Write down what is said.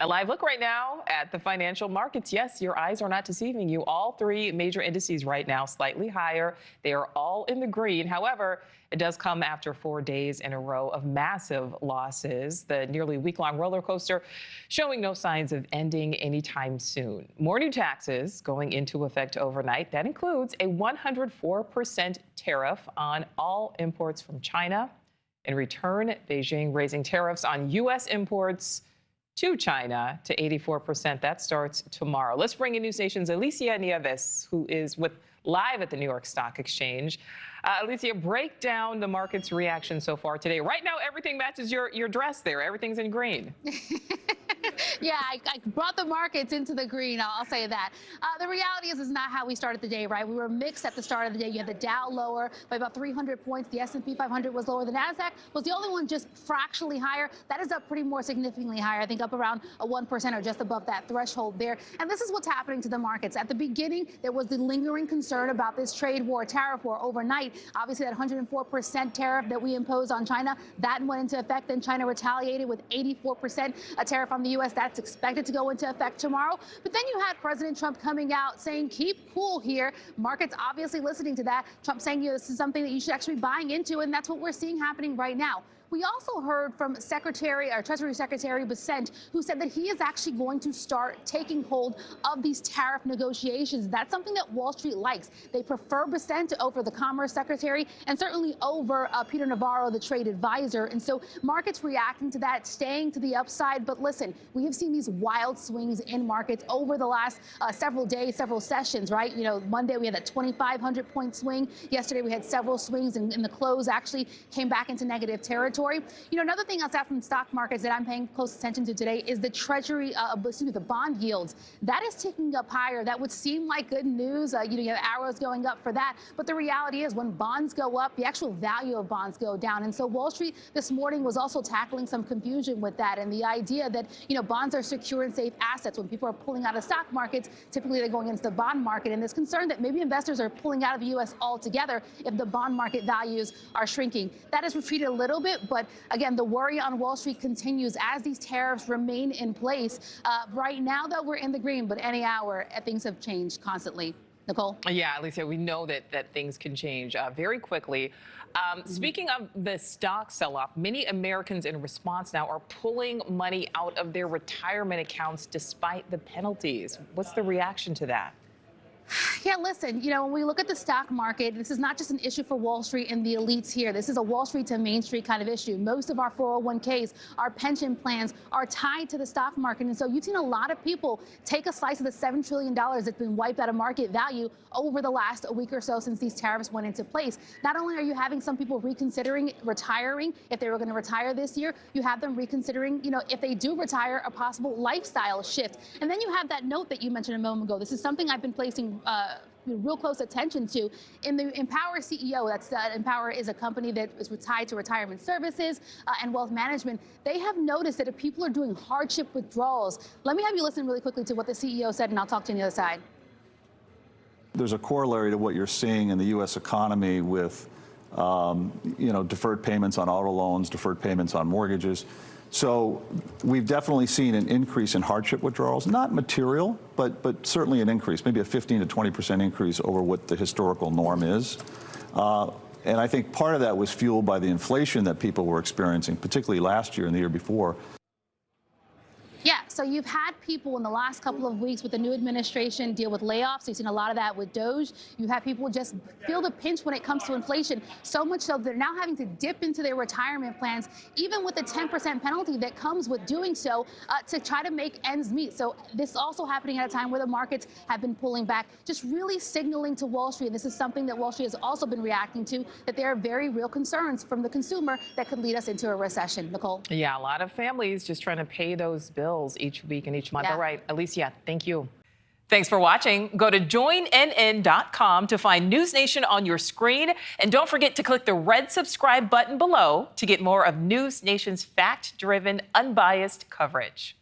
A live look right now at the financial markets. Yes, your eyes are not deceiving you. All three major indices right now slightly higher. They are all in the green. However, it does come after 4 days in a row of massive losses. The nearly week-long roller coaster showing no signs of ending anytime soon. More new taxes going into effect overnight. That includes a 104% tariff on all imports from China. In return, Beijing raising tariffs on U.S. imports to China to 84%. That starts tomorrow. Let's bring in NewsNation's Alicia Nieves, who is live at the New York Stock Exchange. Alicia, break down the market's reaction so far today. Right now, everything matches your dress there. Everything's in green. Yeah, I brought the markets into the green, I'll say that. The reality is not how we started the day, right? We were mixed at the start of the day. You had the Dow lower by about 300 points. The S&P 500 was lower. The NASDAQ was the only one just fractionally higher. That is up pretty more significantly higher, I think up around a 1% or just above that threshold there. And this is what's happening to the markets. At the beginning, there was the lingering concern about this trade war, tariff war overnight. Obviously, that 104% tariff that we imposed on China, that went into effect. Then China retaliated with 84% a tariff on the U.S. That's expected to go into effect tomorrow. But then you had President Trump coming out saying, keep cool here. Markets obviously listening to that. Trump saying, this is something that you should actually be buying into, and that's what we're seeing happening right now. We also heard from Treasury Secretary Bessent, who said that he is actually going to start taking hold of these tariff negotiations. That's something that Wall Street likes. They prefer Bessent over the Commerce Secretary and certainly over Peter Navarro, the trade advisor. And so markets reacting to that, staying to the upside. But listen, we have seen these wild swings in markets over the last several days, several sessions, right? Monday we had that 2,500 point swing. Yesterday we had several swings, and the close actually came back into negative territory. Another thing else out from the stock markets that I'm paying close attention to today is the the bond yields. That is ticking up higher. That would seem like good news. You have arrows going up for that. But the reality is when bonds go up, the actual value of bonds go down. And so Wall Street this morning was also tackling some confusion with that and the idea that, bonds are secure and safe assets. When people are pulling out of stock markets, typically they're going into the bond market. And there's concern that maybe investors are pulling out of the U.S. altogether if the bond market values are shrinking. That has retreated a little bit. But again, the worry on Wall Street continues as these tariffs remain in place. Right now, though, we're in the green, but any hour, things have changed constantly. Nichole? Yeah, Alicia, we know that things can change very quickly. Speaking of the stock sell-off, many Americans in response now are pulling money out of their retirement accounts despite the penalties. What's the reaction to that? Yeah, listen, when we look at the stock market, this is not just an issue for Wall Street and the elites here. This is a Wall Street to Main Street kind of issue. Most of our 401ks, our pension plans are tied to the stock market. And so you've seen a lot of people take a slice of the $7 trillion that's been wiped out of market value over the last week or so since these tariffs went into place. Not only are you having some people reconsidering retiring if they were going to retire this year, you have them reconsidering, if they do retire, a possible lifestyle shift. And then you have that note that you mentioned a moment ago. This is something I've been placing real close attention to. In the Empower CEO, Empower is a company that is tied to retirement services and wealth management. They have noticed that if people are doing hardship withdrawals, let me have you listen really quickly to what the CEO said, and I'll talk to you on the other side. There's a corollary to what you're seeing in the U.S. economy with, deferred payments on auto loans, deferred payments on mortgages. So we've definitely seen an increase in hardship withdrawals, not material, but certainly an increase, maybe a 15 to 20% increase over what the historical norm is. And I think part of that was fueled by the inflation that people were experiencing, particularly last year and the year before. Yeah, so you've had people in the last couple of weeks with the new administration deal with layoffs. You've seen a lot of that with Doge. You have people just feel the pinch when it comes to inflation, so much so they're now having to dip into their retirement plans, even with the 10% penalty that comes with doing so, to try to make ends meet. So this is also happening at a time where the markets have been pulling back, just really signaling to Wall Street, and this is something that Wall Street has also been reacting to, that there are very real concerns from the consumer that could lead us into a recession. Nichole? Yeah, a lot of families just trying to pay those bills each week and each month. Yeah. All right, Alicia, thank you. Thanks for watching. Go to joinnn.com to find NewsNation on your screen. And don't forget to click the red subscribe button below to get more of NewsNation's fact-driven, unbiased coverage.